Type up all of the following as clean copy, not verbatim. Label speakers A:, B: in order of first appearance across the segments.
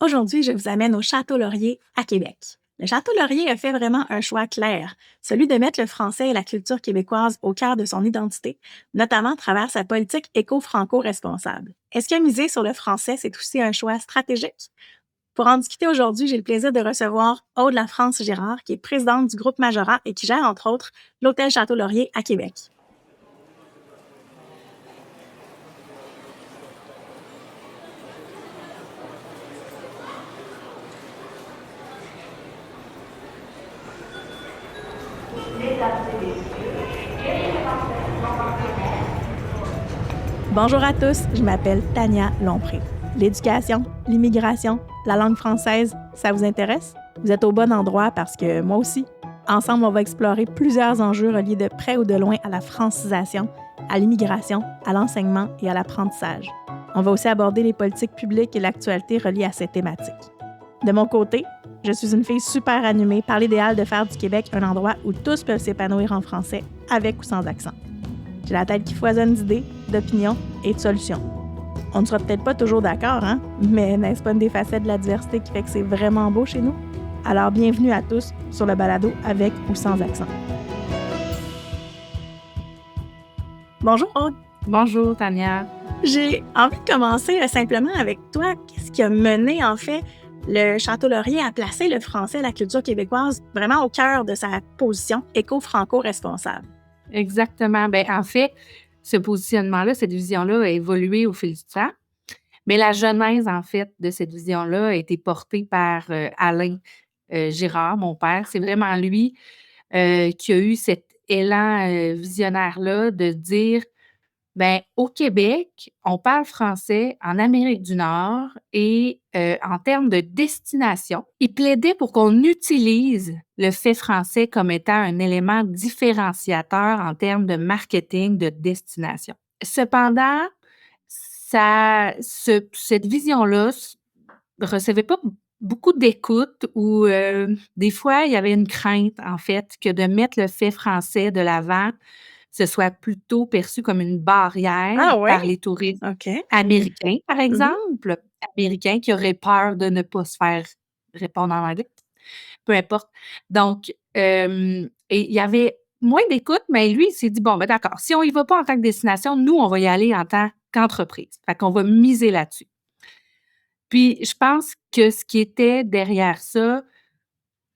A: Aujourd'hui, je vous amène au Château Laurier à Québec. Le Château Laurier a fait vraiment un choix clair, celui de mettre le français et la culture québécoise au cœur de son identité, notamment à travers sa politique éco-franco-responsable. Est-ce que miser sur le français, c'est aussi un choix stratégique? Pour en discuter aujourd'hui, j'ai le plaisir de recevoir Aude La France Girard, qui est présidente du groupe Majora et qui gère, entre autres, l'Hôtel Château Laurier à Québec. Bonjour à tous, je m'appelle Tania Lompré. L'éducation, l'immigration, la langue française, ça vous intéresse? Vous êtes au bon endroit parce que moi aussi. Ensemble, on va explorer plusieurs enjeux reliés de près ou de loin à la francisation, à l'immigration, à l'enseignement et à l'apprentissage. On va aussi aborder les politiques publiques et l'actualité reliées à ces thématiques. De mon côté, je suis une fille super animée par l'idéal de faire du Québec un endroit où tous peuvent s'épanouir en français, avec ou sans accent. J'ai la tête qui foisonne d'idées, d'opinions et de solutions. On ne sera peut-être pas toujours d'accord, hein? Mais n'est-ce pas une des facettes de la diversité qui fait que c'est vraiment beau chez nous? Alors, bienvenue à tous sur le balado avec ou sans accent. Bonjour Aude.
B: Bonjour Tania.
A: J'ai envie de commencer simplement avec toi. Qu'est-ce qui a mené en fait le Château Laurier à placer le français et la culture québécoise vraiment au cœur de sa position éco-franco-responsable?
B: Exactement. En fait, ce positionnement-là, cette vision-là a évolué au fil du temps. Mais la genèse, en fait, de cette vision-là a été portée par Alain Girard, mon père. C'est vraiment lui qui a eu cet élan visionnaire-là de dire, au Québec, on parle français en Amérique du Nord et en termes de destination, il plaidait pour qu'on utilise le fait français comme étant un élément différenciateur en termes de marketing de destination. Cependant, cette vision-là ne recevait pas beaucoup d'écoute ou des fois, il y avait une crainte, en fait, que de mettre le fait français de l'avant, ce soit plutôt perçu comme une barrière par les touristes américains, par exemple, américains qui auraient peur de ne pas se faire répondre en anglais, peu importe. Donc, et il y avait moins d'écoute, mais lui, il s'est dit, bon, d'accord, si on y va pas en tant que destination, nous, on va y aller en tant qu'entreprise. Fait qu'on va miser là-dessus. Puis, je pense que ce qui était derrière ça,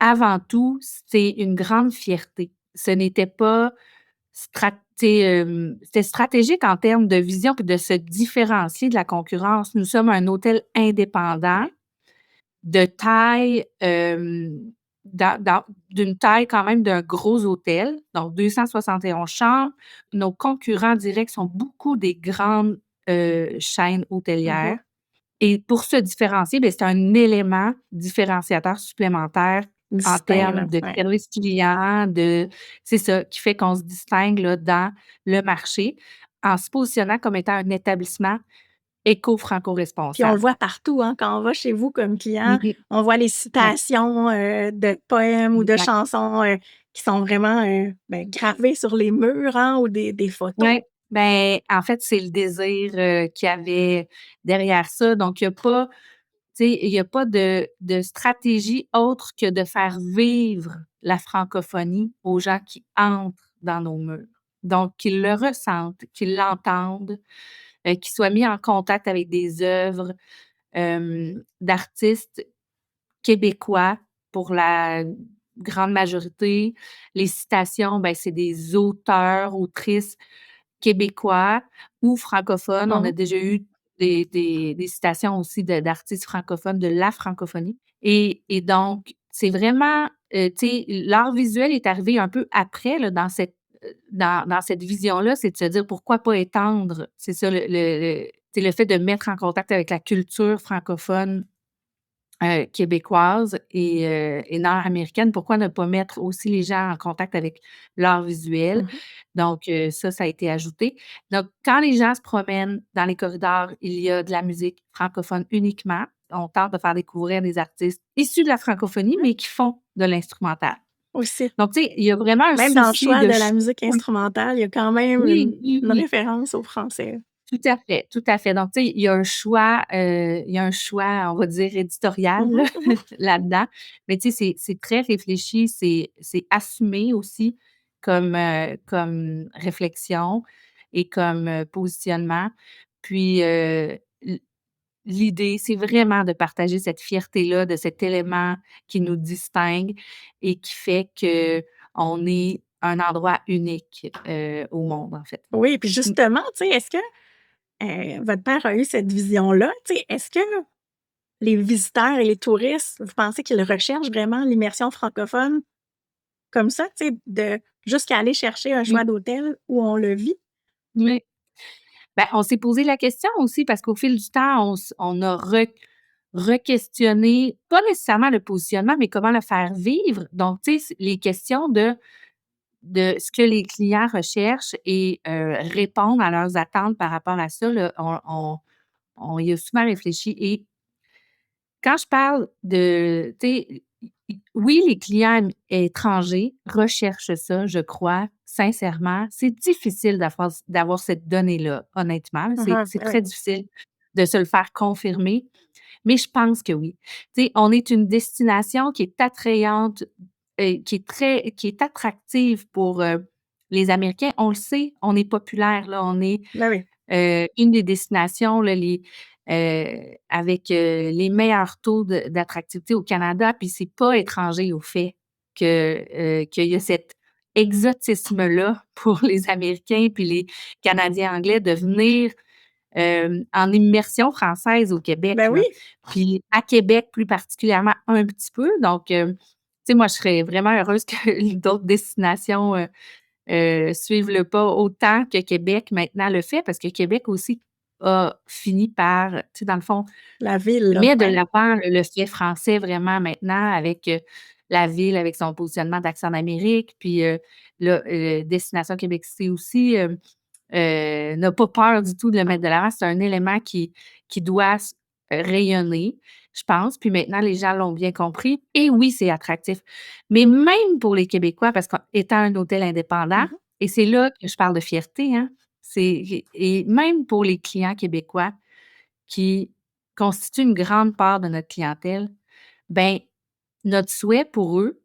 B: avant tout, c'est une grande fierté. Ce n'était pas c'était stratégique en termes de vision puis de se différencier de la concurrence. Nous sommes un hôtel indépendant de taille, d'une taille quand même d'un gros hôtel, donc 271 chambres. Nos concurrents directs sont beaucoup des grandes, chaînes hôtelières. Et pour se différencier, c'est un élément différenciateur supplémentaire en termes de service client, c'est ça, qui fait qu'on se distingue là, dans le marché en se positionnant comme étant un établissement
A: Puis on
B: éco-franco-responsable.
A: le voit partout, hein, quand on va chez vous comme client, on voit les citations de poèmes ou de chansons qui sont vraiment gravées sur les murs, hein, ou des photos.
B: Oui, en fait, c'est le désir qu'il y avait derrière ça. Donc, il y a pas de stratégie autre que de faire vivre la francophonie aux gens qui entrent dans nos murs. Donc, qu'ils le ressentent, qu'ils l'entendent, qu'ils soient mis en contact avec des œuvres d'artistes québécois pour la grande majorité. Les citations, c'est des auteurs, autrices québécois ou francophones. On a déjà eu des citations aussi d'artistes francophones de la francophonie. Et donc, c'est vraiment, tu sais, l'art visuel est arrivé un peu après là, dans cette vision-là, c'est de se dire pourquoi pas étendre, c'est ça, c'est le fait de mettre en contact avec la culture francophone québécoise et nord-américaine, pourquoi ne pas mettre aussi les gens en contact avec l'art visuel? Donc, ça a été ajouté. Donc, quand les gens se promènent dans les corridors, il y a de la musique francophone uniquement. On tente de faire découvrir des artistes issus de la francophonie, mais qui font de l'instrumental.
A: Aussi.
B: Donc, tu sais, il y a vraiment un
A: même dans le
B: souci
A: choix de la musique instrumentale, il y a quand même une
B: oui.
A: référence au français.
B: Tout à fait, tout à fait. Donc, tu sais, il y a un choix, on va dire, éditorial
A: Mmh
B: là,
A: mh, mmh.
B: là-dedans. Mais tu sais, c'est très réfléchi, c'est assumé aussi comme réflexion et comme, positionnement. Puis, l'idée, c'est vraiment de partager cette fierté-là, de cet élément qui nous distingue et qui fait qu'on est un endroit unique, au monde, en fait.
A: Oui, puis
B: Mmh.
A: justement, tu sais, est-ce que, votre père a eu cette vision-là? Tu sais, est-ce que les visiteurs et les touristes, vous pensez qu'ils recherchent vraiment l'immersion francophone comme ça, tu sais, de jusqu'à aller chercher un choix
B: Oui,
A: d'hôtel où on le vit?
B: oui. Ben, on s'est posé la question aussi parce qu'au fil du temps, on a requestionné, pas nécessairement le positionnement, mais comment le faire vivre. Donc, tu sais, les questions de ce que les clients recherchent et répondre à leurs attentes par rapport à ça, là, on y a souvent réfléchi et quand je parle de, tu sais, oui, les clients étrangers recherchent ça, je crois, sincèrement. C'est difficile d'avoir cette donnée-là, honnêtement, là.
A: Mmh
B: C'est
A: mh, oui.
B: très difficile de se le faire confirmer, mais je pense que oui. Tu sais, on est une destination qui est attrayante, qui est attractive pour, les Américains. On le sait, on est populaire, là, on est
A: Ben oui.
B: une des destinations, là, avec, les meilleurs taux d'attractivité au Canada, puis c'est pas étranger au fait qu'il y a cet exotisme-là pour les Américains puis les Canadiens anglais de venir, en immersion française au Québec,
A: Ben oui.
B: là. Puis à Québec, plus particulièrement, un petit peu. Donc, tu sais, moi, je serais vraiment heureuse que d'autres destinations, suivent le pas autant que Québec maintenant le fait, parce que Québec aussi a fini par, tu sais, dans le fond,
A: La ville, là,
B: met de
A: ouais.
B: l'avant le fait français vraiment maintenant avec, la ville, avec son positionnement d'accent d'Amérique, puis, là, Destination Québec City aussi, n'a pas peur du tout de le mettre de l'avant. C'est un élément qui doit rayonner, je pense, puis maintenant les gens l'ont bien compris et oui, c'est attractif. Mais même pour les Québécois, parce qu'étant un hôtel indépendant
A: Mmh mh.
B: et c'est là que je parle de fierté, hein, et même pour les clients québécois qui constituent une grande part de notre clientèle, ben, notre souhait pour eux,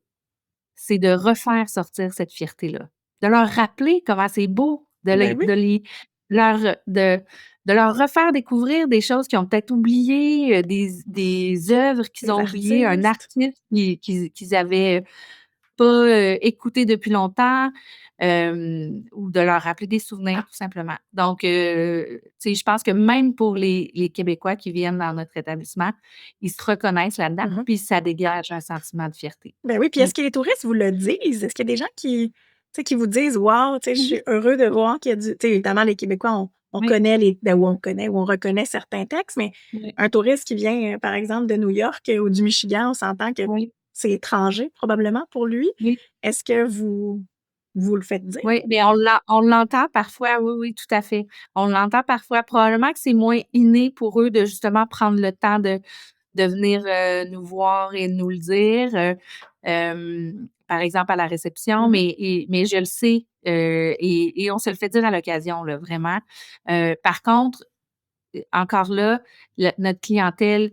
B: c'est de refaire sortir cette fierté-là, de leur rappeler comment c'est beau,
A: Ben oui,
B: leur de de leur refaire découvrir des choses qu'ils ont peut-être oubliées, des œuvres qu'ils
A: les
B: ont oubliées, un
A: artistes.
B: artiste qu'ils avaient pas, écouté depuis longtemps, ou de leur rappeler des souvenirs tout simplement. Donc, tu sais, je pense que même pour les Québécois qui viennent dans notre établissement, ils se reconnaissent là-dedans,
A: Mmh mh.
B: puis ça dégage un sentiment de fierté.
A: Ben oui, puis
B: Mmh.
A: est-ce que les touristes vous le disent? Est-ce qu'il y a des gens qui, tu sais, qui vous disent: «Wow, tu sais, je
B: Mmh mh.
A: suis heureux de voir qu'il y a du» tu sais, évidemment, les Québécois, on
B: Oui,
A: connaît ou on reconnaît certains textes, mais
B: oui,
A: un touriste qui vient, par exemple, de New York, ou du Michigan, on s'entend que
B: oui,
A: c'est étranger, probablement, pour lui.
B: oui,
A: Est-ce que vous le faites dire?
B: oui, mais on l'entend parfois, oui, oui, tout à fait. On l'entend parfois. Probablement que c'est moins inné pour eux de justement prendre le temps de venir, nous voir et nous le dire, par exemple à la réception,
A: Mmh mh.
B: mais je le sais, et on se le fait dire à l'occasion, là, vraiment. Par contre, encore là, notre clientèle,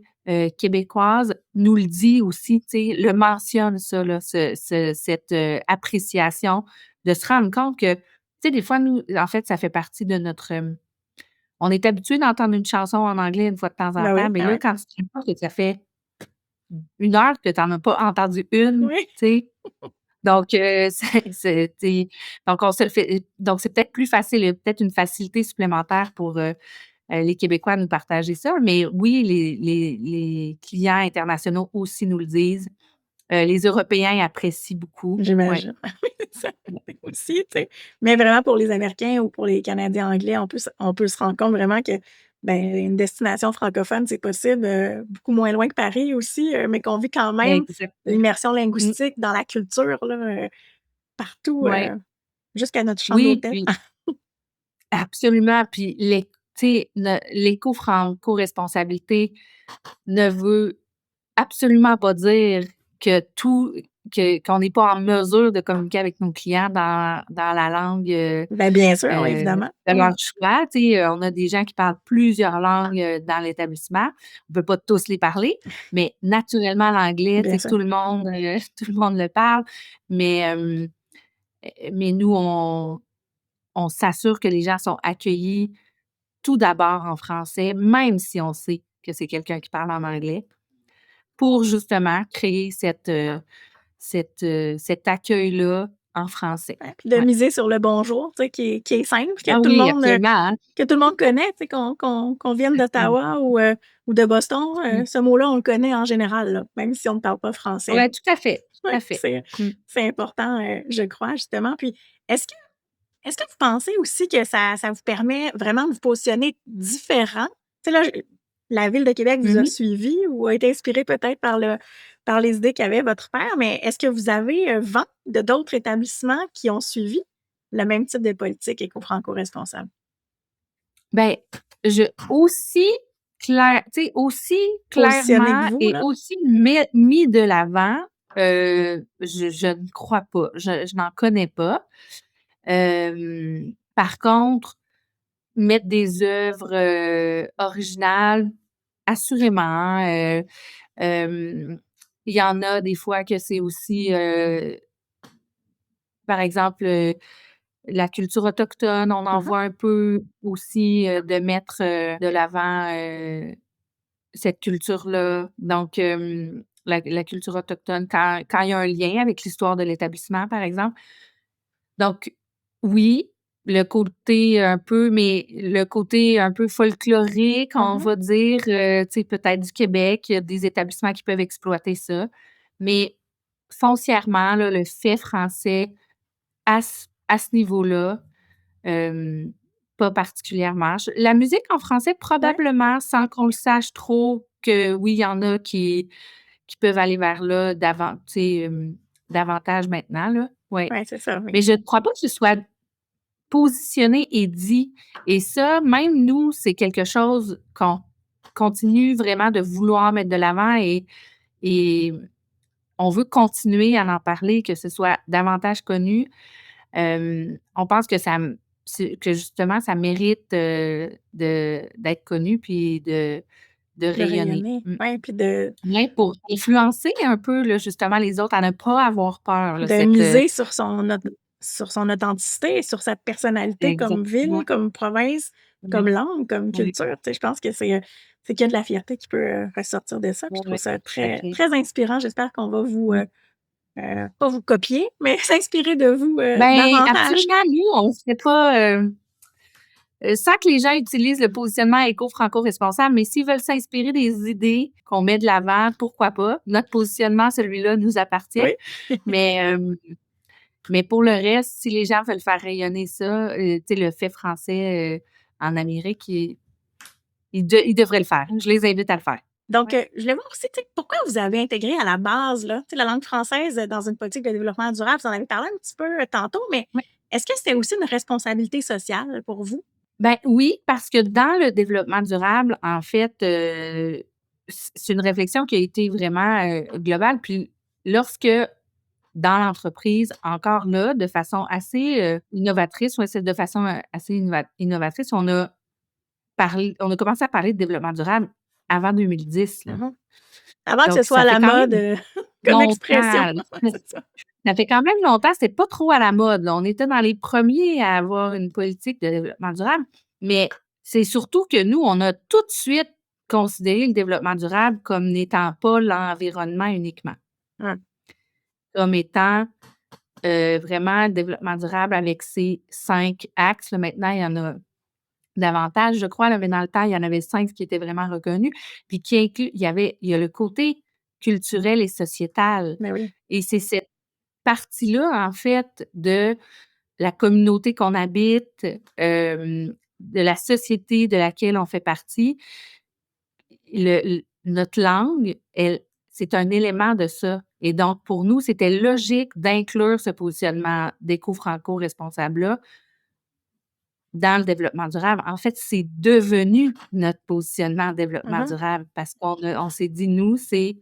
B: québécoise nous le dit aussi, tu sais, le mentionne ça là, cette, appréciation, de se rendre compte que, tu sais, des fois, nous, en fait, ça fait partie de notre, on est habitué d'entendre une chanson en anglais une fois de temps en
A: Ben
B: temps,
A: oui,
B: mais
A: ben
B: là,
A: oui.
B: quand tu vois que ça fait 1 heure que tu en as pas entendu une,
A: Oui.
B: tu sais? Donc, c'est tu sais, donc on se le fait, donc c'est peut-être plus facile, il y a peut-être une facilité supplémentaire pour, les Québécois à nous partager ça, mais oui, les clients internationaux aussi nous le disent. Les Européens apprécient beaucoup. Ouais.
A: J'imagine. Ça aussi, tu sais. Mais vraiment pour les Américains ou pour les Canadiens anglais, on peut se rendre compte vraiment que, ben, une destination francophone, c'est possible, beaucoup moins loin que Paris aussi, mais qu'on vit quand même
B: Exactement.
A: l'immersion
B: Mmh.
A: linguistique dans la culture, là, partout,
B: Ouais.
A: jusqu'à notre chambre
B: Oui,
A: d'hôtel.
B: puis absolument, puis tu sais, l'éco-franco-responsabilité ne veut absolument pas dire que tout qu'on n'est pas en mesure de communiquer avec nos clients dans la langue,
A: Ben, bien sûr, oui, évidemment.
B: de leur choix. Tu sais, on a des gens qui parlent plusieurs langues, dans l'établissement. On peut pas tous les parler, mais naturellement, l'anglais, tu
A: Bien
B: sais,
A: sûr.
B: tout le monde, tout le monde le parle. Mais nous, on s'assure que les gens sont accueillis tout d'abord en français, même si on sait que c'est quelqu'un qui parle en anglais, pour justement créer cet accueil-là en français.
A: Ouais, puis de
B: Ouais.
A: miser sur le bonjour, tu sais, qui est simple,
B: Ah oui, absolument, hein.
A: que tout le monde connaît, tu sais, qu'on vienne d'Ottawa ou de Boston, ce mot-là, on le connaît en général, là, même si on ne parle pas français.
B: Ouais, tout à fait, tout
A: Ouais,
B: à fait. Mmh.
A: c'est important, je crois, justement. Puis, est-ce que est-ce que vous pensez aussi que ça vous permet vraiment de vous positionner différent? Tu sais, là, la Ville de Québec vous a
B: Mmh.
A: suivi ou a été inspirée peut-être par les idées qu'avait votre père, mais est-ce que vous avez vent de d'autres établissements qui ont suivi le même type de politique éco-franco-responsable?
B: Ben, je aussi aussi
A: Positionné que
B: clairement
A: vous,
B: et
A: là?
B: aussi mis de l'avant, je ne crois pas. Je n'en connais pas. Par contre, mettre des œuvres, originales, assurément, il y en a des fois que c'est aussi, par exemple, la culture autochtone, on en
A: Mmh.
B: voit un peu aussi, de mettre, de l'avant, cette culture-là. Donc, la culture autochtone quand il y a un lien avec l'histoire de l'établissement, par exemple. Donc oui, le côté un peu folklorique, on
A: Mmh.
B: va dire, tu sais, peut-être du Québec, il y a des établissements qui peuvent exploiter ça. Mais foncièrement, là, le fait français à ce niveau-là, hem, pas particulièrement. La musique en français,
A: Ouais,
B: probablement, sans qu'on le sache trop, que oui, il y en a qui peuvent aller vers là davantage maintenant, là. Ouais.
A: ouais, c'est ça, oui.
B: Mais je ne crois pas que ce soit positionné et dit. Et ça, même nous, c'est quelque chose qu'on continue vraiment de vouloir mettre de l'avant et on veut continuer à en parler, que ce soit davantage connu. On pense que que justement, ça mérite, d'être connu puis de
A: De
B: rayonner.
A: rayonner,
B: Mmh.
A: ouais, puis de
B: Ouais, pour influencer un peu, là, justement, les autres à ne pas avoir peur, là,
A: De miser sur son authenticité et sur sa personnalité comme ville,
B: exactement.
A: comme province, comme
B: Oui,
A: langue, comme
B: oui,
A: culture. Tu sais, je pense que c'est qu'il y a de la fierté qui peut, ressortir de ça. Puis je trouve
B: oui,
A: ça
B: tout à
A: très
B: fait.
A: très inspirant. J'espère qu'on va vous,
B: Mmh.
A: pas vous copier, mais s'inspirer de vous,
B: Ben,
A: davantage.
B: absolument, nous, on serait pas, sans que les gens utilisent le positionnement éco-franco-responsable, mais s'ils veulent s'inspirer des idées qu'on met de l'avant, pourquoi pas? Notre positionnement, celui-là, nous appartient.
A: Oui,
B: Mais, mais pour le reste, si les gens veulent faire rayonner ça, tu sais, le fait français, en Amérique, ils devraient le faire. Je les invite à le faire.
A: donc
B: Ouais.
A: je voulais voir aussi, tu sais, pourquoi vous avez intégré à la base, là, tu sais, la langue française, dans une politique de développement durable? Vous en avez parlé un petit peu, tantôt, mais
B: Ouais.
A: est-ce que c'était aussi une responsabilité sociale pour vous?
B: Ben oui, parce que dans le développement durable, en fait, c'est une réflexion qui a été vraiment, globale. Puis lorsque dans l'entreprise, encore là, de façon assez, innovatrice, ouais, c'est de façon, assez innovatrice, on a commencé à parler de développement durable avant 2010, là.
A: Mmh. Avant que ce
B: Donc
A: soit à
B: ça fait
A: la
B: quand
A: mode,
B: même
A: comme expression.
B: longtemps, là.
A: Ouais, c'est ça.
B: Ça fait quand même longtemps, c'était pas trop à la mode, là. On était dans les premiers à avoir une politique de développement durable, mais c'est surtout que nous, on a tout de suite considéré le développement durable comme n'étant pas l'environnement uniquement,
A: Ouais.
B: comme étant, vraiment le développement durable avec ses 5 axes, là. Maintenant, il y en a davantage, je crois, là, mais dans le temps, il y en avait 5 qui étaient vraiment reconnus, puis qui inclut il y a le côté culturel et sociétal
A: Ben oui.
B: et c'est cette partie-là, en fait, de la communauté qu'on habite, de la société de laquelle on fait partie. Notre langue, c'est un élément de ça et donc pour nous, c'était logique d'inclure ce positionnement d'éco-franco-responsable-là dans le développement durable. En fait, c'est devenu notre positionnement développement
A: Mmh.
B: durable parce on s'est dit, nous, c'est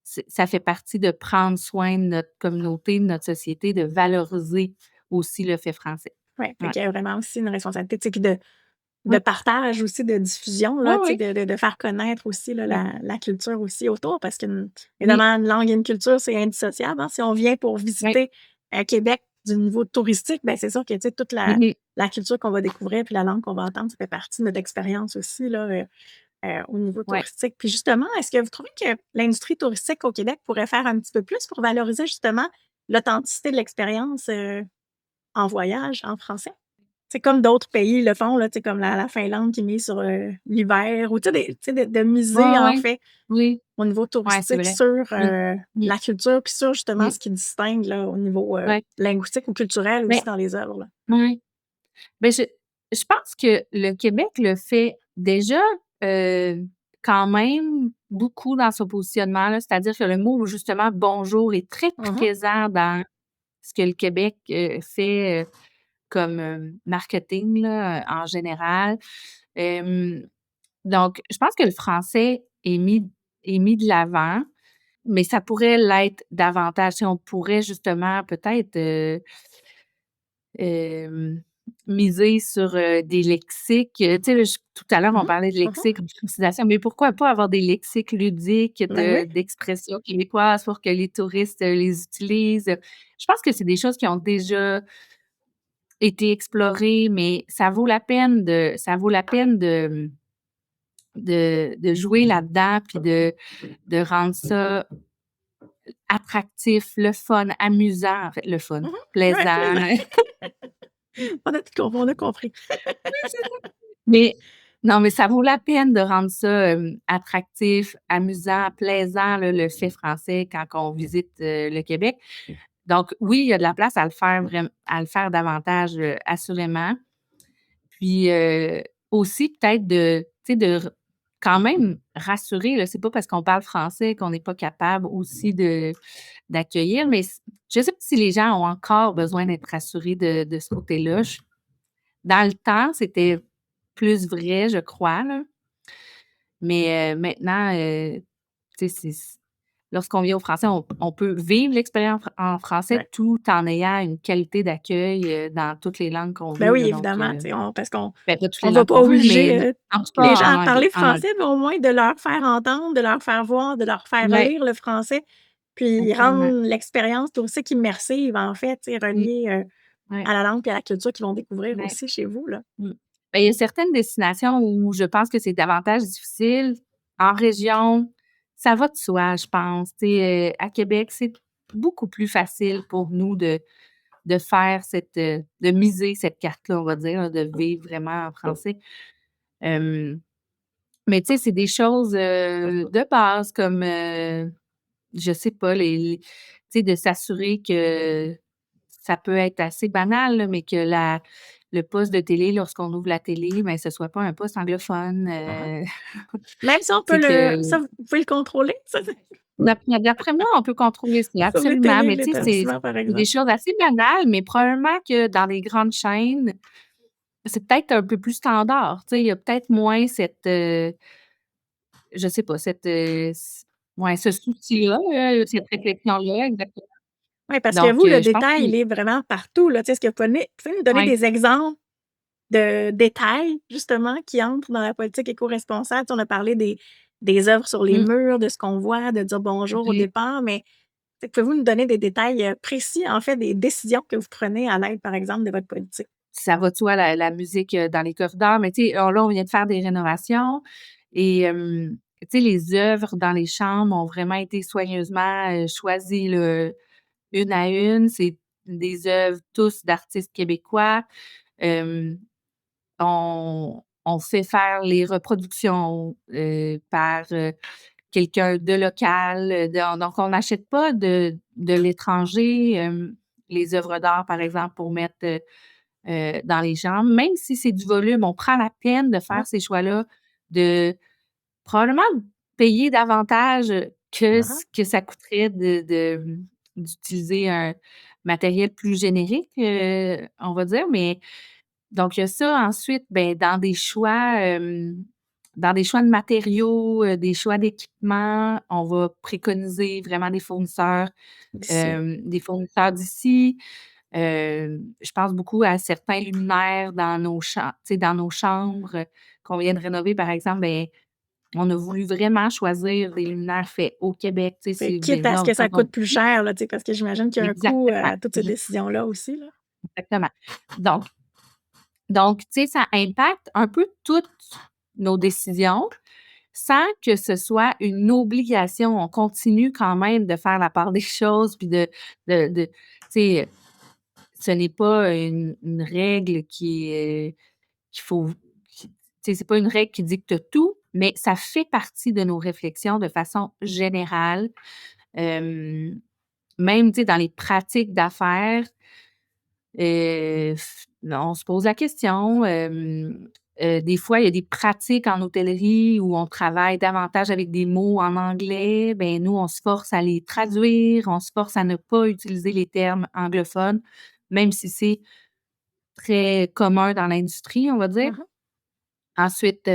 B: ça fait partie de prendre soin de notre communauté, de notre société, de valoriser aussi le fait français.
A: Ouais, fait
B: Ouais.
A: qu'il y a vraiment aussi une responsabilité, tu sais, puis de
B: Ouais.
A: partage aussi, de diffusion,
B: Oui,
A: là, tu sais,
B: oui.
A: de faire connaître aussi là,
B: Ouais.
A: la culture aussi autour, parce
B: Oui.
A: évidemment, une langue et une culture, c'est indissociable, hein. Si on vient pour
B: Oui.
A: visiter Québec du niveau touristique, ben c'est sûr que, tu sais, toute
B: Mhm.
A: la culture qu'on va découvrir puis la langue qu'on va entendre, ça fait partie de notre expérience aussi, là, au niveau
B: Ouais.
A: touristique. Puis justement, est-ce que vous trouvez que l'industrie touristique au Québec pourrait faire un petit peu plus pour valoriser justement l'authenticité de l'expérience en voyage en français? C'est comme d'autres pays le font, là, tu sais, comme la Finlande qui mise sur l'hiver, ou tu sais, tu sais, de miser
B: Ouais,
A: en
B: ouais.
A: fait
B: Oui.
A: au niveau
B: Ouais, c'est
A: touristique
B: vrai.
A: sur
B: Mmh. Mmh.
A: la culture, puis sur justement
B: Mmh.
A: ce qui distingue là, au niveau
B: Ouais.
A: linguistique ou culturel aussi
B: Mais
A: dans les œuvres. Là.
B: ouais. Ben, je pense que le Québec le fait déjà, quand même beaucoup dans son positionnement, là. C'est-à-dire que le mot, justement, «bonjour» est très
A: Mhm.
B: présent dans ce que le Québec, fait, comme, marketing, là, en général. Hem, donc je pense que le français est mis de l'avant, mais ça pourrait l'être davantage. Si on pourrait justement peut-être, Hem, miser sur, des lexiques, tu sais, là, tout à l'heure, on
A: Mhm.
B: parlait de
A: Mhm.
B: lexique, de francisation, mais pourquoi pas avoir des lexiques ludiques
A: Ben oui.
B: d'expressions québécoises pour que les touristes, les utilisent? Je pense que c'est des choses qui ont déjà été explorées, mais ça vaut la peine de jouer là-dedans puis de rendre ça attractif, le fun, amusant, en fait, le fun,
A: Mhm. Ouais, plaisant.
B: plaisant.
A: On a compris.
B: Mais non, mais ça vaut la peine de rendre ça, attractif, amusant, plaisant, là, le fait français quand on visite, le Québec. Donc oui, il y a de la place à le faire davantage, assurément. Puis, aussi peut-être tu sais, de quand même rassurer, là, c'est pas parce qu'on parle français qu'on n'est pas capable aussi d'accueillir, mais je sais pas si les gens ont encore besoin d'être rassurés de ce côté-là. Dans le temps, c'était plus vrai, je crois, là, mais maintenant, tu sais, lorsqu'on vient au français, on peut vivre l'expérience en français
A: Ouais.
B: tout en ayant une qualité d'accueil, dans toutes les langues qu'on
A: Ben
B: veut,
A: oui,
B: là, donc
A: évidemment, tu sais, parce qu'on
B: ben, pas toutes
A: on
B: les
A: va
B: langues
A: pas
B: qu'on veut, mais
A: obliger
B: en tout cas
A: les gens à
B: en
A: parler
B: anglais.
A: français, mais au moins de leur faire entendre, de leur faire voir, de leur faire
B: Ouais,
A: lire le français, puis
B: absolument.
A: rendre l'expérience touristique immersive, en fait, tu sais,
B: Mmh,
A: reliée
B: ouais,
A: à la langue et à la culture qu'ils vont découvrir
B: ouais.
A: aussi chez vous, là.
B: Mmh. Ben, il y a certaines destinations où je pense que c'est davantage difficile. En région, ça va de soi, je pense. Tu sais, à Québec, c'est beaucoup plus facile pour nous de faire de miser cette carte-là, on va dire, là, de vivre vraiment en français. Hem, mais tu sais, c'est des choses, de base comme, je sais pas, tu sais, de s'assurer que ça peut être assez banal, là, mais que le poste de télé, lorsqu'on ouvre la télé, ben, ce soit pas un poste anglophone,
A: Uh-huh. Même si on
B: tu
A: peut
B: sais que
A: ça, vous pouvez le contrôler, ça,
B: d'après moi, on peut contrôler ça,
A: sur les
B: absolument,
A: télés,
B: mais tu sais,
A: l'établissement, par
B: c'est des
A: exemple.
B: choses assez banales, mais probablement que dans les grandes chaînes, c'est peut-être un peu plus standard, tu sais, il y a peut-être moins je sais pas, ouais, ce souci-là, cette réflexion-là, exactement.
A: Oui, parce que
B: Donc
A: vous, le
B: je pense
A: détail,
B: que
A: il est vraiment partout, là. Tu sais, est-ce que vous pouvez nous donner
B: ouais,
A: des exemples de détails, justement, qui entrent dans la politique éco-responsable? Tu sais, on a parlé des œuvres sur les
B: mmh,
A: murs, de ce qu'on voit, de dire bonjour au
B: oui.
A: départ, mais tu sais, pouvez-vous nous donner des détails, précis, en fait, des décisions que vous prenez à l'aide, par exemple, de votre politique?
B: Ça va de soi la musique, dans les corridors, mais tu sais, là, on vient de faire des rénovations et tu sais, les œuvres dans les chambres ont vraiment été soigneusement, choisies, là, une à une. C'est des œuvres tous d'artistes québécois. Hem, on fait faire les reproductions, par, quelqu'un de local, donc on n'achète pas de l'étranger, les œuvres d'art, par exemple, pour mettre, dans les chambres. Même si c'est du volume, on prend la peine de
A: Mmh.
B: faire ces choix-là, de probablement payer davantage, que
A: Mmh.
B: ce que ça coûterait d'utiliser un matériel plus générique, on va dire. Mais donc il y a ça. Ensuite, ben, dans des choix, Dans des choix de matériaux, des choix d'équipements, on va préconiser vraiment
A: D'ici.
B: des fournisseurs d'ici. Je pense beaucoup à certains luminaires dans nos cha tu sais, dans nos chambres, qu'on vient de rénover, par exemple, ben, on a voulu vraiment choisir des luminaires faits au Québec, tu sais,
A: Fait
B: c'est
A: quitte
B: ben
A: à ce
B: là,
A: que
B: quand
A: ça
B: on
A: coûte plus cher, là, tu sais, parce que j'imagine qu'il y a un coût
B: exactement,
A: à toutes ces décisions-là aussi, là.
B: exactement. Donc donc, tu sais, ça impacte un peu toutes nos décisions sans que ce soit une obligation. On continue quand même de faire la part des choses puis de tu sais, ce n'est pas une règle qui est, qu'il faut qui tu sais, c'est pas une règle qui dicte tout, mais ça fait partie de nos réflexions de façon générale. Hem, Même, tu sais, dans les pratiques d'affaires, on se pose la question, des fois, il y a des pratiques en hôtellerie où on travaille davantage avec des mots en anglais. Ben nous, on se force à les traduire, on se force à ne pas utiliser les termes anglophones, même si c'est très commun dans l'industrie, on va dire.
A: Mmh.
B: Ensuite, tu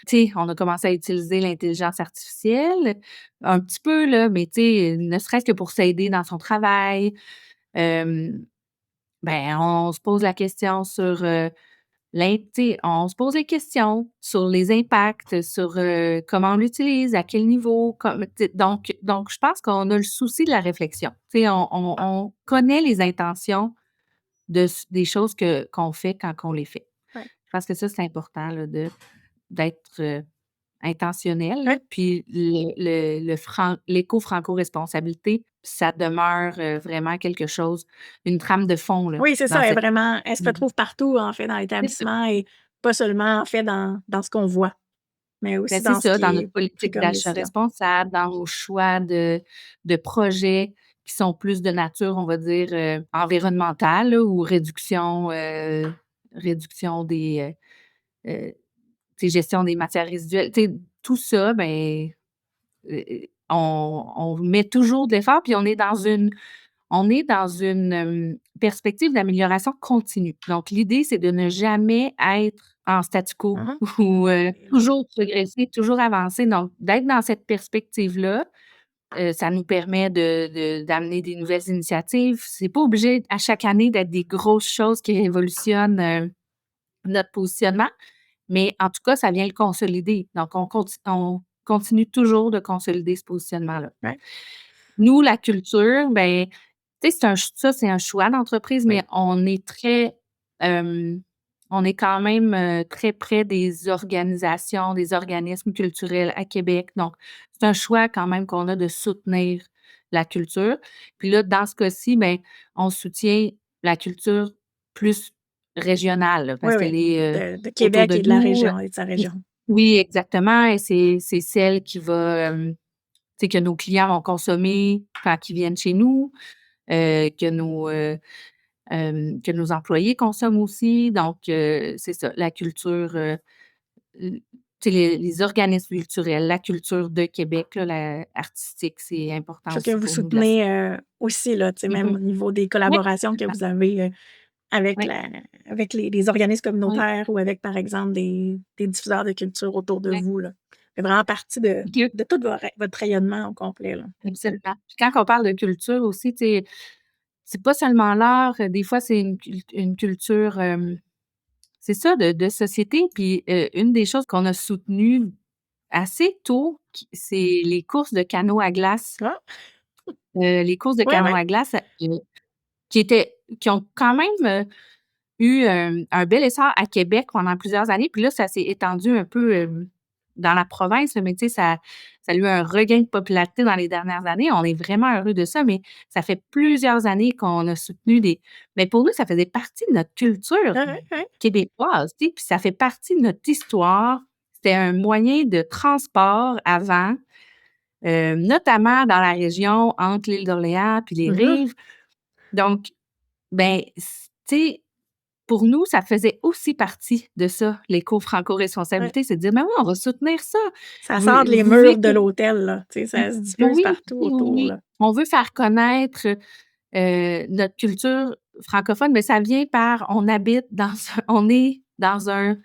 B: sais, on a commencé à utiliser l'intelligence artificielle, un petit peu là, mais tu sais, ne serait-ce que pour s'aider dans son travail. Hem, ben, on se pose la question sur, tu sais, on se pose des questions sur les impacts, sur, comment on l'utilise, à quel niveau, comme tu sais, donc je pense qu'on a le souci de la réflexion. Tu sais, on connaît les intentions des choses qu'on fait quand on les fait.
A: Ouais.
B: Je pense que ça, c'est important là, d'être, intentionnel, là,
A: Ouais.
B: puis l'éco-franco-responsabilité, ça demeure, vraiment quelque chose, une trame de fond, là,
A: Oui, c'est
B: dans
A: ça,
B: cette
A: elle se
B: mmh
A: retrouve partout, en fait, dans
B: c'est ça.
A: l'établissement et pas seulement, en fait, dans ce qu'on voit, mais
B: Ben,
A: aussi
B: c'est
A: dans ce
B: ça,
A: qui
B: dans notre
A: est pris
B: politique
A: comme
B: d'achat
A: décision.
B: responsable, dans nos choix de projets qui sont plus de nature, on va dire, environnementale, là, ou réduction des, tu sais, gestion des matières résiduelles. Tu sais, tout ça, ben, on met toujours de l'effort, puis on est dans une, perspective d'amélioration continue. Donc l'idée, c'est de ne jamais être en statu quo
A: Mmh.
B: ou,
A: Ouais.
B: toujours progresser, toujours avancer. Donc d'être dans cette perspective-là, ça nous permet d'amener des nouvelles initiatives. C'est pas obligé à chaque année d'être des grosses choses qui révolutionnent, notre positionnement, mais en tout cas, ça vient le consolider. Donc on continue toujours de consolider ce positionnement-là.
A: Ouais.
B: Nous, la culture, ben, tu sais, c'est un choix d'entreprise, mais
A: Oui.
B: hem, on est quand même, très près des organisations, des organismes culturels à Québec. Donc, c'est un choix quand même qu'on a de soutenir la culture. Puis là, dans ce cas-ci, ben, on soutient la culture plus régionale, là,
A: Oui,
B: parce
A: oui,
B: qu'elle est,
A: de
B: autour
A: Québec
B: de
A: et de la
B: nous.
A: région et de sa région.
B: Oui, exactement, et c'est celle qui va, tu sais, que nos clients vont consommer quand ils viennent chez nous, que nos employés consomment aussi. Donc, c'est ça, la culture, l tu sais, les organismes culturels, la culture de Québec, là, artistique, c'est important
A: Chose que
B: aussi
A: vous
B: pour nous de la
A: soutenez, aussi, là, tu sais, même
B: mmh
A: au niveau des
B: Oui,
A: collaborations que
B: absolument.
A: vous avez, avec
B: Oui,
A: avec les organismes
B: oui,
A: communautaires ou avec, par exemple, des diffuseurs de culture autour de
B: oui.
A: vous, là. C'est vraiment partie
B: OK,
A: de tout votre rayonnement au complet, là.
B: absolument. Puis quand on parle de culture aussi, tu sais, c'est pas seulement l'art, des fois, c'est une culture, c'est ça, de société. Puis, une des choses qu'on a soutenues assez tôt, c'est les courses de canot à glace.
A: Ah!
B: Les courses de
A: Ouais,
B: canot
A: ouais.
B: à glace, qui ont quand même, eu, un bel essor à Québec pendant plusieurs années. Puis là, ça s'est étendu un peu, dans la province, là, mais tu sais, ça a eu un regain de popularité dans les dernières années. On est vraiment heureux de ça, mais ça fait plusieurs années qu'on a soutenu des mais pour nous, ça faisait partie de notre culture
A: Ouais, ouais, ouais.
B: québécoise, tu sais, puis ça fait partie de notre histoire. C'était un moyen de transport avant, notamment dans la région entre l'île d'Orléans puis les
A: Mmh.
B: rives. Donc, ben, tu sais, pour nous, ça faisait aussi partie de ça,
A: Ouais.
B: l'éco-franco-responsabilité, c'est de dire: «Mais oui, on va soutenir ça.
A: Ça
B: Vous
A: sort de les
B: vous
A: murs de
B: vivez».
A: l'hôtel, là, tu sais, ça se diffuse
B: Oui,
A: partout
B: oui,
A: autour,
B: oui.
A: là.
B: On veut faire connaître, notre culture francophone, mais ça vient par on est dans un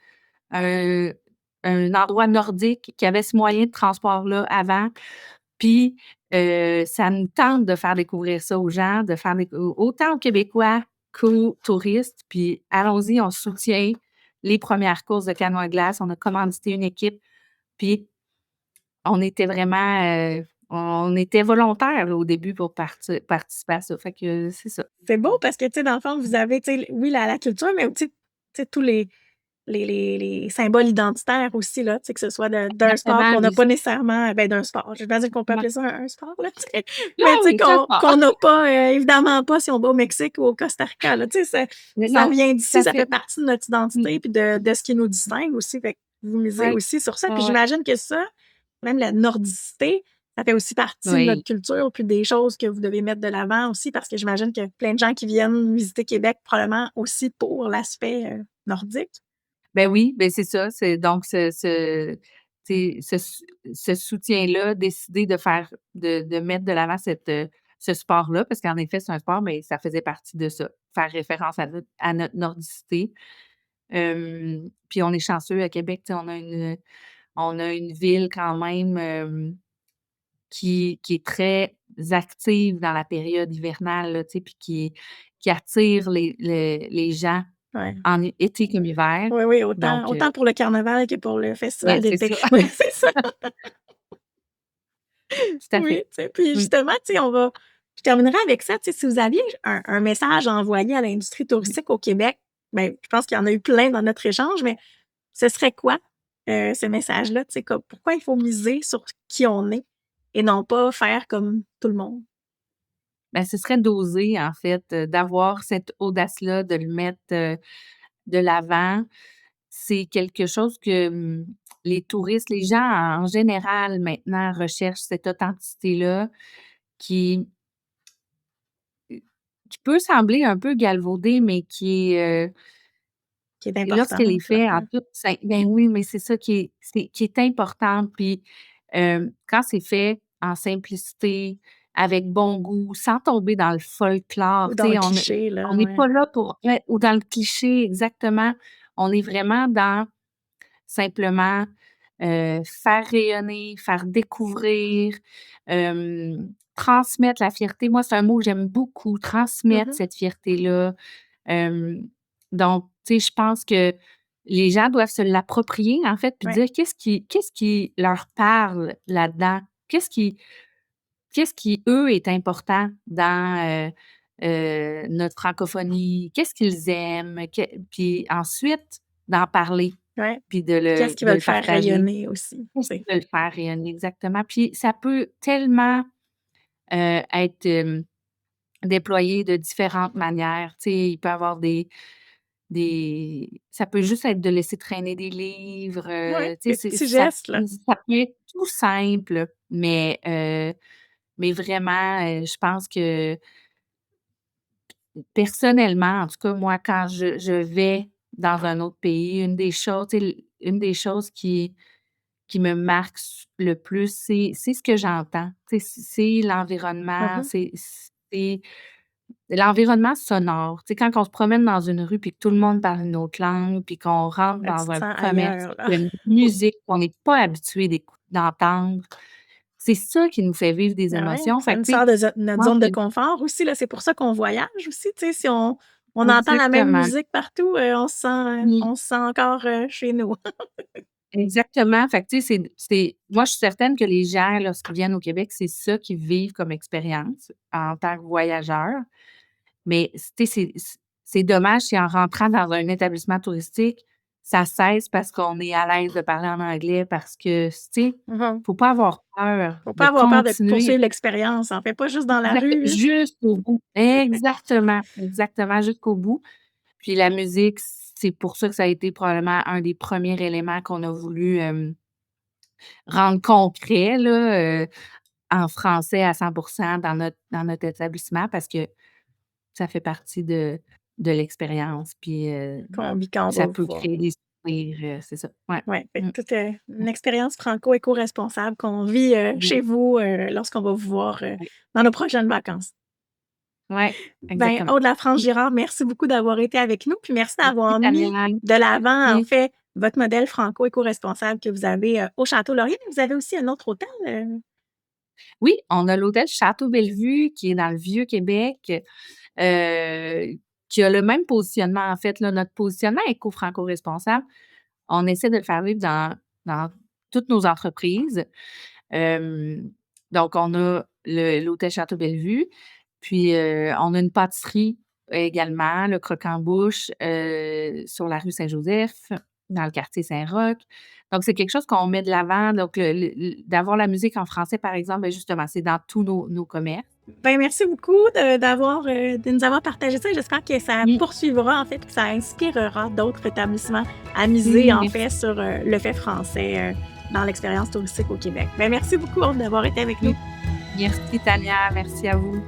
B: un endroit nordique qui avait ce moyen de transport-là avant. Puis, ça nous tente de faire découvrir ça aux gens, de faire autant aux Québécois qu'aux touristes. Puis allons-y, on soutient les premières courses de canoë à glace. On a commandité une équipe, puis on était vraiment, on était volontaires là, au début pour participer à ça. Fait que c'est ça.
A: C'est beau parce que, tu sais, dans le fond, vous avez, tu sais, oui, la culture, mais aussi, tu sais, tous les symboles identitaires aussi, là, tu sais, que ce soit d'un sport
B: Exactement,
A: qu'on n'a
B: les
A: pas nécessairement, ben, d'un sport. Je vais pas dire qu'on peut
B: ouais.
A: appeler ça un sport, là, tu sais,
B: Ah
A: mais tu sais,
B: oui, ça part.
A: qu'on n'a pas, évidemment pas si on va au Mexique ou au Costa Rica, là, tu sais,
B: Mais
A: ça
B: non,
A: vient
B: tout
A: d'ici,
B: à
A: ça fait
B: fait.
A: partie de notre
B: Mmh.
A: identité puis de ce qui nous distingue aussi. Fait que vous misez
B: Ouais.
A: aussi sur ça.
B: Ouais,
A: Puis
B: ouais.
A: j'imagine que ça, même la nordicité, ça fait aussi partie de notre
B: Oui.
A: culture, puis des choses que vous devez mettre de l'avant aussi, parce que j'imagine que plein de gens qui viennent visiter Québec, probablement aussi pour l'aspect nordique.
B: Ben oui, ben c'est ça, c'est donc tu sais, ce soutien-là, décider de mettre de l'avant ce sport-là, parce qu'en effet, c'est un sport, mais ça faisait partie de ça, faire référence à notre nordicité. Puis on est chanceux à Québec, tu sais, on a une ville quand même, qui est très active dans la période hivernale, là, tu sais, puis qui attire les gens
A: Ouais.
B: en été comme hiver.
A: Oui, oui,
B: Donc
A: autant pour le carnaval que pour le
B: ben,
A: festival
B: c'est
A: d'été.
B: ça,
A: Oui, c'est ça.
B: tout à
A: Oui,
B: fait.
A: tu sais, puis
B: Mmh.
A: justement, tu sais, je terminerai avec ça, tu sais, si vous aviez un message à envoyer à l'industrie touristique au Québec, ben, je pense qu'il y en a eu plein dans notre échange, mais ce serait quoi, ce message-là? Tu sais, comme, pourquoi il faut miser sur qui on est et non pas faire comme tout le monde?
B: Ben, ce serait d'oser, en fait, d'avoir cette audace-là, de le mettre, de l'avant. C'est quelque chose que, les touristes, les gens en général maintenant recherchent cette authenticité-là qui qui peut sembler un peu galvaudée, mais qui est,
A: Qui est
B: lorsqu'elle est
A: importante, là,
B: faite en
A: ouais.
B: toute ben oui, mais c'est ça qui est important. Puis, quand c'est fait en simplicité, avec bon goût, sans tomber dans le
A: Ou
B: folklore,
A: dans
B: tu
A: le
B: sais,
A: cliché,
B: on
A: là,
B: n'est
A: ouais.
B: pas là pour ouais, ou dans le cliché, exactement. On est vraiment dans simplement, faire rayonner, faire découvrir, transmettre la fierté. Moi, c'est un mot que j'aime beaucoup, transmettre
A: Mmh.
B: cette fierté-là. Hem, donc, tu sais, je pense que les gens doivent se l'approprier, en fait, puis
A: Ouais,
B: dire qu'est-ce qui leur parle là-dedans? Qu'est-ce qui, eux, est important dans, notre francophonie? Qu'est-ce qu'ils aiment? Puis ensuite, d'en parler,
A: ouais.
B: puis
A: Puis qu'est-ce qui va
B: de
A: le
B: le
A: faire
B: partager.
A: rayonner aussi, tu sais?
B: De le faire rayonner, exactement. Puis ça peut tellement, être, déployé de différentes manières. Tu sais, il peut y avoir ça peut juste être de laisser traîner des livres,
A: Ouais,
B: tu sais,
A: des petits gestes, là.
B: ça peut être tout simple, mais vraiment, je pense que personnellement, en tout cas, moi, quand je vais dans un autre pays, tu sais, une des choses qui me marque le plus, c'est ce que j'entends. Tu sais, c'est l'environnement,
A: Mmh.
B: c'est l'environnement sonore. Tu sais, quand on se promène dans une rue, puis que tout le monde parle une autre langue, puis qu'on rentre
A: Tu
B: dans
A: te
B: un
A: sens
B: commerce,
A: ailleurs, là.
B: puis il y a une musique qu'on n'est pas habitué d'entendre, c'est ça qui nous fait vivre des
A: Ah ouais,
B: émotions.
A: ça
B: Fait que,
A: nous
B: tu sais,
A: sort de
B: je
A: notre
B: pense
A: zone de
B: que
A: confort aussi, là. C'est pour ça qu'on voyage aussi, tu sais, si on entend la même
B: exactement.
A: musique partout,
B: Mmh.
A: on se sent encore, chez nous.
B: Exactement. Fait que, tu sais, c'est moi, je suis certaine que les gens, lorsqu'ils viennent au Québec, c'est ça qu'ils vivent comme expérience en tant que voyageurs. Mais tu sais, c'est dommage si en rentrant dans un établissement touristique, ça cesse parce qu'on est à l'aise de parler en anglais parce que, tu sais,
A: Mmh.
B: faut pas avoir peur
A: Faut
B: de
A: pas avoir peur de
B: continuer
A: poursuivre l'expérience, en fait, pas juste dans la rue, là.
B: jusqu'au bout. Exactement, exactement, jusqu'au bout. Puis la musique, c'est pour ça que ça a été probablement un des premiers éléments qu'on a voulu, rendre concret là, en français à 100 dans notre établissement parce que ça fait partie de l'expérience, puis,
A: Qu'on vit quand on va
B: ça
A: vous
B: peut
A: voir.
B: créer des souvenirs, c'est ça. Ouais.
A: Ouais, fait
B: Mmh.
A: que toute, une expérience franco-éco-responsable qu'on vit,
B: Oui,
A: chez vous, lorsqu'on va vous voir,
B: oui.
A: dans nos prochaines vacances.
B: Ouais,
A: Ben,
B: exactement.
A: Aude Lafrance
B: Mmh.
A: Girard, merci beaucoup d'avoir été avec nous, puis merci
B: Merci
A: d'avoir mis
B: Tania.
A: de l'avant, en
B: Mmh.
A: fait, votre modèle franco-éco-responsable que vous avez au Château Laurier. Vous avez aussi un autre hôtel?
B: Oui, on a l'hôtel Château Bellevue qui est dans le Vieux-Québec, qui a le même positionnement, en fait, là. Notre positionnement éco-franco-responsable, on essaie de le faire vivre dans toutes nos entreprises. Hem, donc on a l'hôtel Château Bellevue, puis, on a une pâtisserie également, le Croquant-Bouche, sur la rue Saint-Joseph, dans le quartier Saint-Roch. Donc c'est quelque chose qu'on met de l'avant, donc d'avoir la musique en français, par exemple, ben, justement, c'est dans tous nos commerces.
A: Ben, merci beaucoup de nous avoir partagé ça. J'espère que ça
B: Mmh.
A: poursuivra, en fait, que ça inspirera d'autres établissements à miser,
B: Mmh,
A: en
B: merci.
A: fait, sur le fait français dans l'expérience touristique au Québec. Ben, merci beaucoup d'avoir été avec nous.
B: Merci Tania, merci à vous.